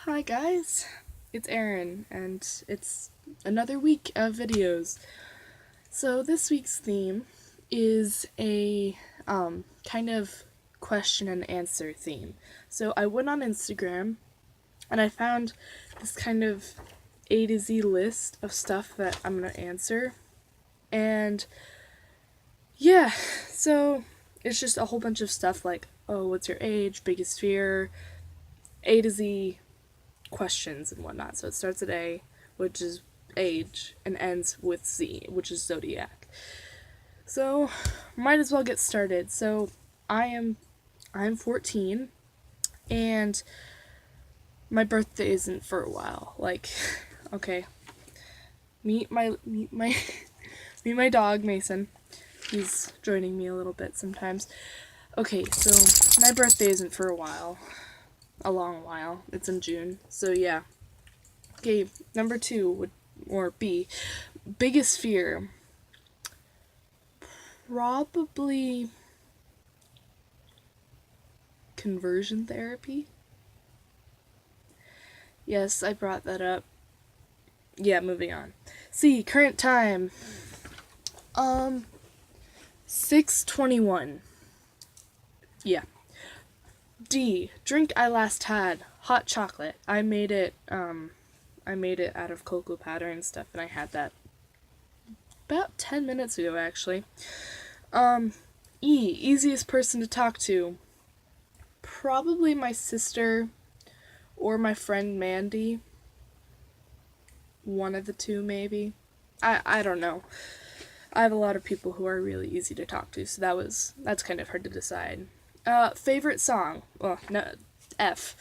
Hi guys, it's Erin, and it's another week of videos. So this week's theme is a kind of question and answer theme. So I went on Instagram and I found this kind of A to Z list of stuff that I'm gonna answer, and yeah, so it's just a whole bunch of stuff like, oh, what's your age, biggest fear, A to Z questions and whatnot. So it starts at A, which is age, and ends with Z, which is zodiac. So might as well get started. So I'm 14, and my birthday isn't for a while. Like, okay, meet my meet my dog Mason. He's joining me a little bit sometimes. Okay, so my birthday isn't for a while. A long while. It's in June. So yeah. Okay, number 2 would, or B, biggest fear. Probably conversion therapy. Yes, I brought that up. Yeah, moving on. C, current time. 6:21. Yeah. D, drink I last had, hot chocolate. I made it out of cocoa powder and stuff, and I had that about 10 minutes ago, actually. E, easiest person to talk to. Probably my sister or my friend Mandy. One of the two, maybe. I don't know. I have a lot of people who are really easy to talk to, so that's kind of hard to decide. Favorite song? Well, no, F.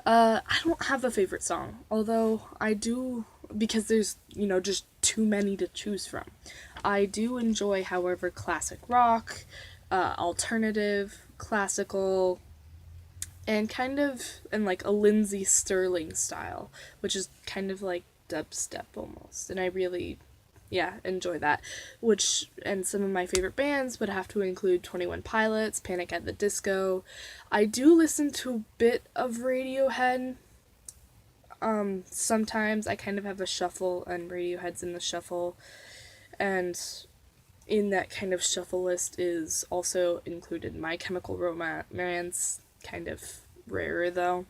I don't have a favorite song, although I do, because there's, just too many to choose from. I do enjoy, however, classic rock, alternative, classical, and kind of in like a Lindsey Sterling style, which is kind of like dubstep almost, and I really, yeah, enjoy that. Which, and some of my favorite bands would have to include 21 Pilots, Panic at the Disco. I do listen to a bit of Radiohead. Sometimes I kind of have a shuffle, and Radiohead's in the shuffle, and in that kind of shuffle list is also included My Chemical Romance, kind of rarer though,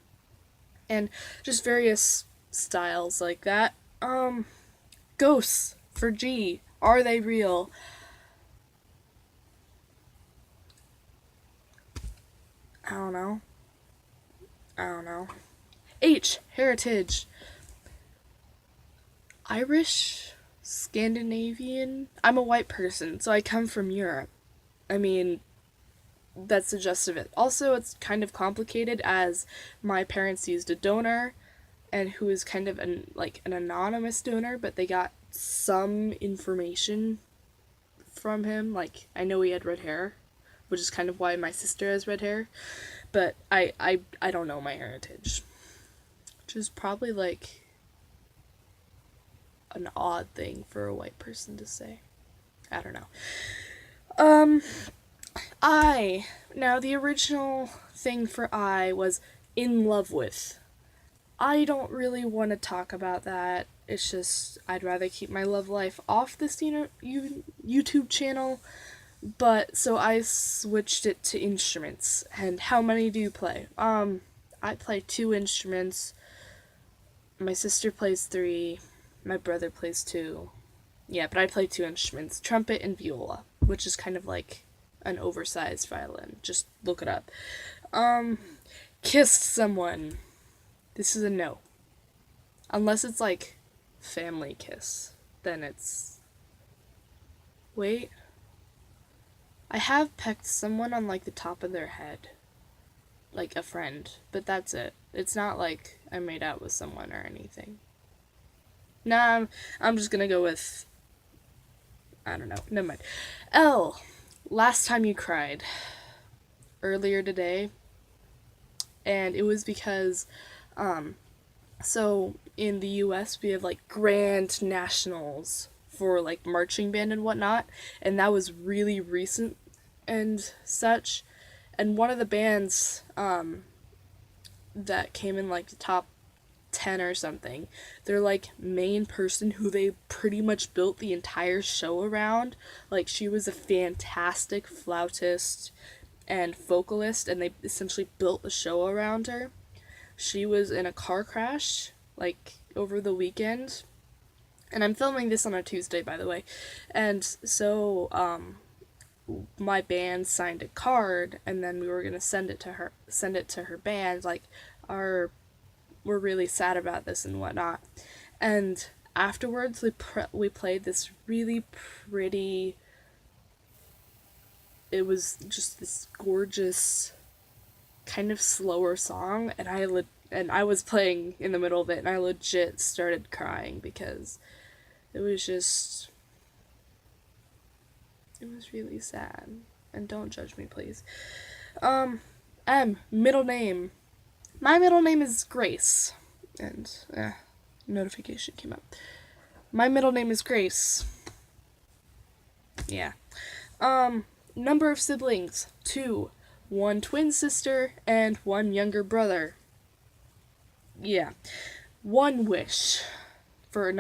and just various styles like that. Ghosts for G. Are they real? I don't know. I don't know. H. Heritage. Irish? Scandinavian? I'm a white person, so I come from Europe. I mean, that's the gist of it. Also, it's kind of complicated as my parents used a donor, and who is kind of an anonymous donor, but they got some information from him. Like, I know he had red hair, which is kind of why my sister has red hair, but I don't know my heritage, which is probably like an odd thing for a white person to say. I don't know. Now the original thing for I was in love with. I don't really want to talk about that. It's just, I'd rather keep my love life off this YouTube channel. But, so I switched it to instruments. And how many do you play? I play 2 instruments. My sister plays 3. My brother plays 2. Yeah, but I play 2 instruments. Trumpet and viola, which is kind of like an oversized violin. Just look it up. Kissed someone. This is a no. Unless it's like family kiss, then it's... Wait. I have pecked someone on like the top of their head. Like a friend, but that's it. It's not like I made out with someone or anything. Nah, I'm just gonna go with... I don't know. Never mind. L. Last time you cried. Earlier today. And it was because, so in the US we have like grand nationals for like marching band and whatnot, and that was really recent and such. And one of the bands that came in like the top 10 or something. Their like main person who they pretty much built the entire show around. Like she was a fantastic flautist and vocalist, and they essentially built the show around her. She was in a car crash like over the weekend. And I'm filming this on a Tuesday, by the way. And so my band signed a card, and then we were going to send it to her band, like, our we're really sad about this and whatnot. And afterwards we played this really pretty, it was just this gorgeous kind of slower song, and I was playing in the middle of it, and I legit started crying because it was just, it was really sad. And don't judge me, please. Middle name. My middle name is Grace. And, notification came up. My middle name is Grace. Yeah. Number of siblings, 2. 1 twin sister and 1 younger brother. Yeah. 1 wish for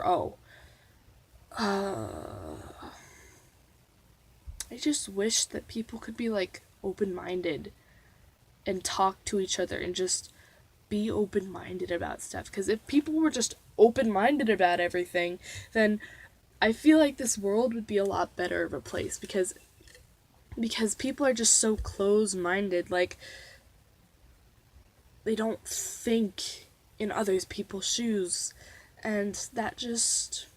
O. I just wish that people could be like open-minded and talk to each other and just be open-minded about stuff. Because if people were just open-minded about everything, then I feel like this world would be a lot better of a place, because people are just so close-minded. Like, they don't think in other people's shoes, and that just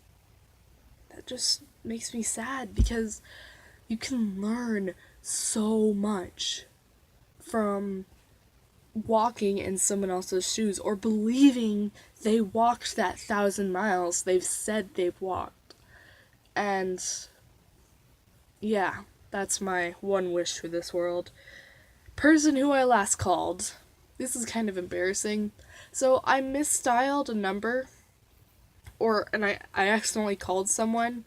makes me sad, because you can learn so much from walking in someone else's shoes, or believing they walked that 1,000 miles they've said they've walked. And yeah, that's my one wish for this world. Person who I last called. This is kind of embarrassing. So I misstyled a number, and I accidentally called someone,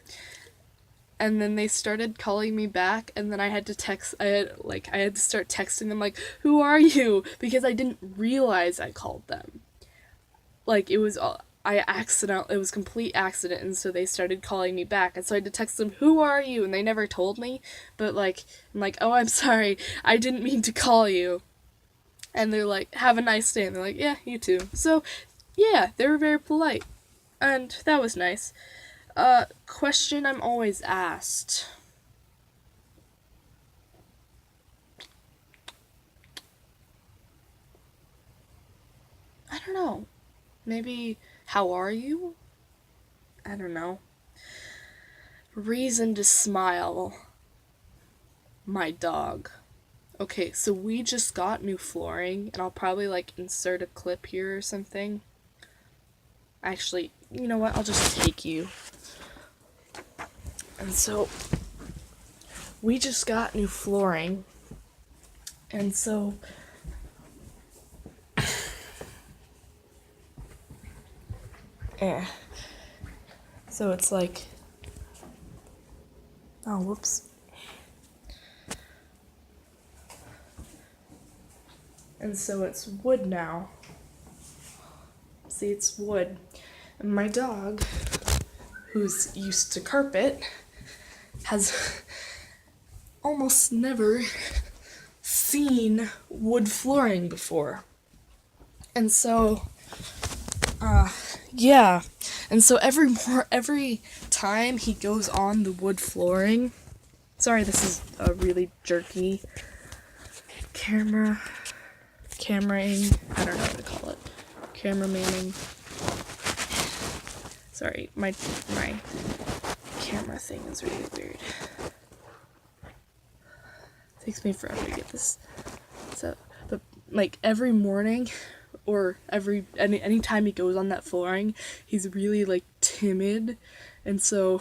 and then they started calling me back, and then I had to start texting them, like, who are you? Because I didn't realize I called them. Like, it was complete accident, and so they started calling me back, and so I had to text them, who are you? And they never told me, but, like, I'm like, oh, I'm sorry, I didn't mean to call you. And they're like, have a nice day, and they're like, yeah, you too. So, yeah, they were very polite, and that was nice. Question I'm always asked. I don't know. Maybe, how are you? I don't know. Reason to smile. My dog. Okay, so we just got new flooring, and I'll probably, like, insert a clip here or something. Actually, you know what? I'll just take you. And so, we just got new flooring, and so, so it's like, oh, whoops. And so it's wood now. See, it's wood. And my dog, who's used to carpet, has almost never seen wood flooring before. And so, yeah. And so every time he goes on the wood flooring, sorry, this is a really jerky cameraing, I don't know what to call it, cameramanning. Sorry, my camera thing is really weird. It takes me forever to get this. So, but like every morning, or any time he goes on that flooring, he's really like timid, and so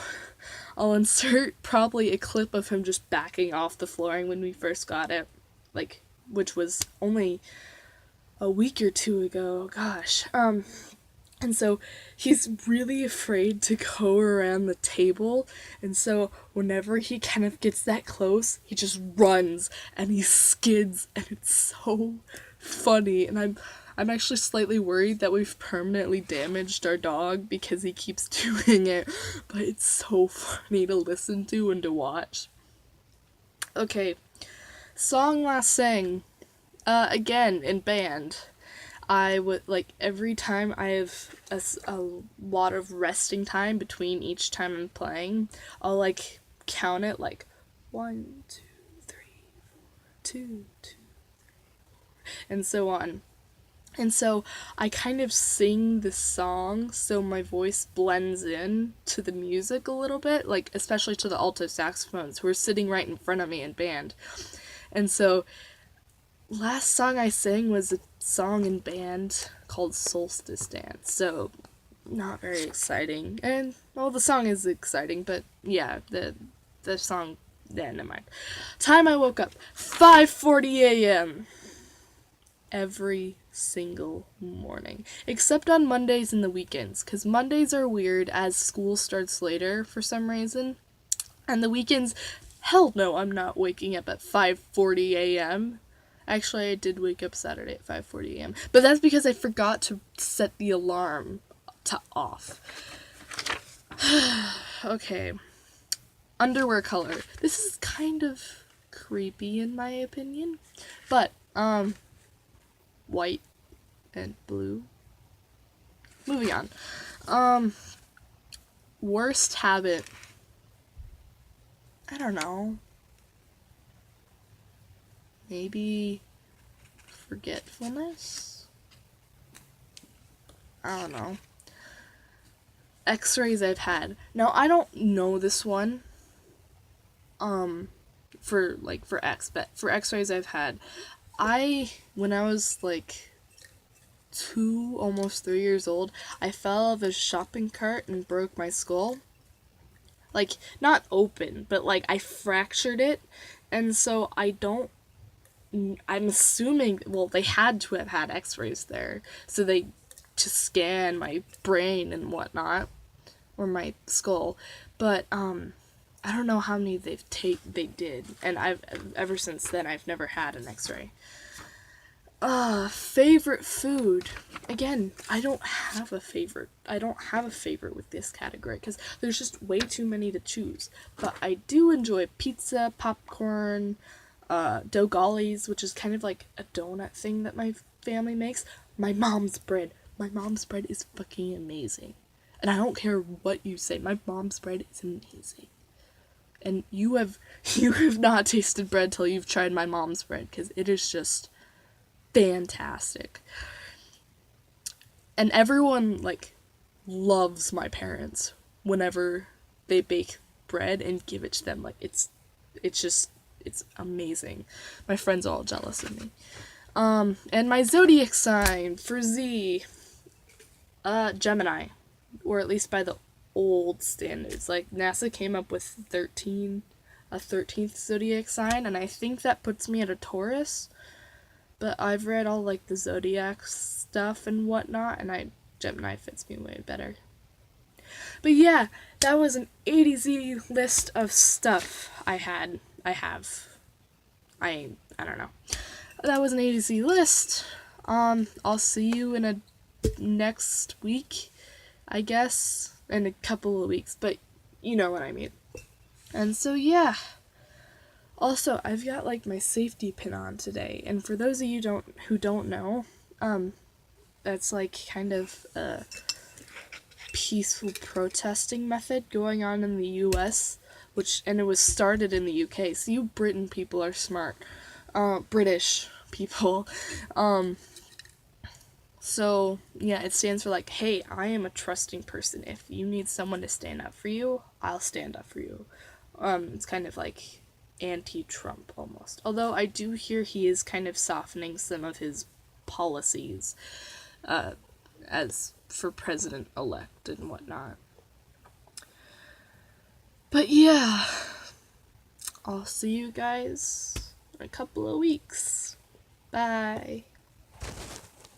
I'll insert probably a clip of him just backing off the flooring when we first got it, like, which was only a week or 2 ago. Gosh. And so he's really afraid to go around the table, and so whenever he kind of gets that close, he just runs and he skids, and it's so funny, and I'm actually slightly worried that we've permanently damaged our dog because he keeps doing it, but it's so funny to listen to and to watch. Okay, song last sang. Again, in band. I would, like, every time I have a lot of resting time between each time I'm playing, I'll, like, count it, like, 1, 2, 3, 2, 2, and so on. And so I kind of sing the song so my voice blends in to the music a little bit, like, especially to the alto saxophones who are sitting right in front of me in band. And so last song I sang was a song in band called Solstice Dance, so not very exciting. And, well, the song is exciting, but yeah, the song, yeah, never mind. Time I woke up, 5:40 a.m. every single morning, except on Mondays and the weekends, because Mondays are weird as school starts later for some reason, and the weekends, hell no, I'm not waking up at 5:40 a.m. Actually, I did wake up Saturday at 5:40 a.m., but that's because I forgot to set the alarm to off. Okay. Underwear color. This is kind of creepy in my opinion, but white and blue. Moving on. Worst habit. I don't know. Maybe forgetfulness? I don't know. X-rays I've had. Now, I don't know this one. For X-rays I've had. When I was like 2, almost 3 years old, I fell out of a shopping cart and broke my skull. Like, not open, but like I fractured it, and so I'm assuming, well, they had to have had x-rays there, so to scan my brain and whatnot, or my skull, but, I don't know how many they did, and ever since then, I've never had an x-ray. Favorite food. Again, I don't have a favorite. I don't have a favorite with this category because there's just way too many to choose. But I do enjoy pizza, popcorn, dogalis, which is kind of like a donut thing that my family makes. My mom's bread. My mom's bread is fucking amazing. And I don't care what you say. My mom's bread is amazing. And you have not tasted bread till you've tried my mom's bread because it is just fantastic. And everyone, like, loves my parents whenever they bake bread and give it to them. Like, it's amazing. My friends are all jealous of me. And my zodiac sign for Z, Gemini, or at least by the old standards. Like, NASA came up with a 13th zodiac sign, and I think that puts me at a Taurus. But I've read all, like, the zodiac stuff and whatnot, and Gemini fits me way better. But yeah, that was an A to Z list of stuff I have. I don't know. That was an A to Z list. I'll see you in a next week, I guess, in a couple of weeks, but you know what I mean. And so, yeah. Also, I've got, like, my safety pin on today, and for those of you who don't know, that's, like, kind of a peaceful protesting method going on in the US, and it was started in the UK, so you Britain people are smart. British people. So, yeah, it stands for, like, hey, I am a trusting person. If you need someone to stand up for you, I'll stand up for you. It's kind of like anti-Trump almost. Although I do hear he is kind of softening some of his policies as for president-elect and whatnot. But yeah, I'll see you guys in a couple of weeks. Bye.